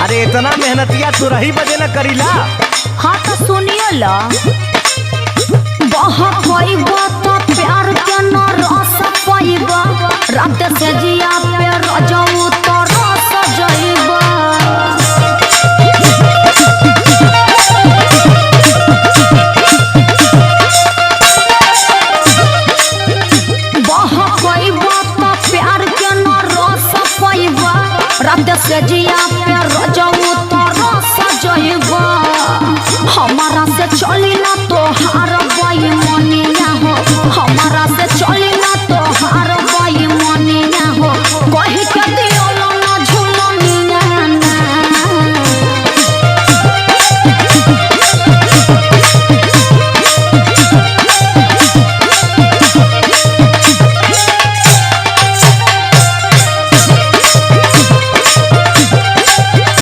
अरे इतना मेहनतिया तू रही बजे न करीला। हाँ तो सुनिए ला बहकइबा तो प्यार के न रस पाइबा रात से जिया पे रजऊ तो रस जइबा।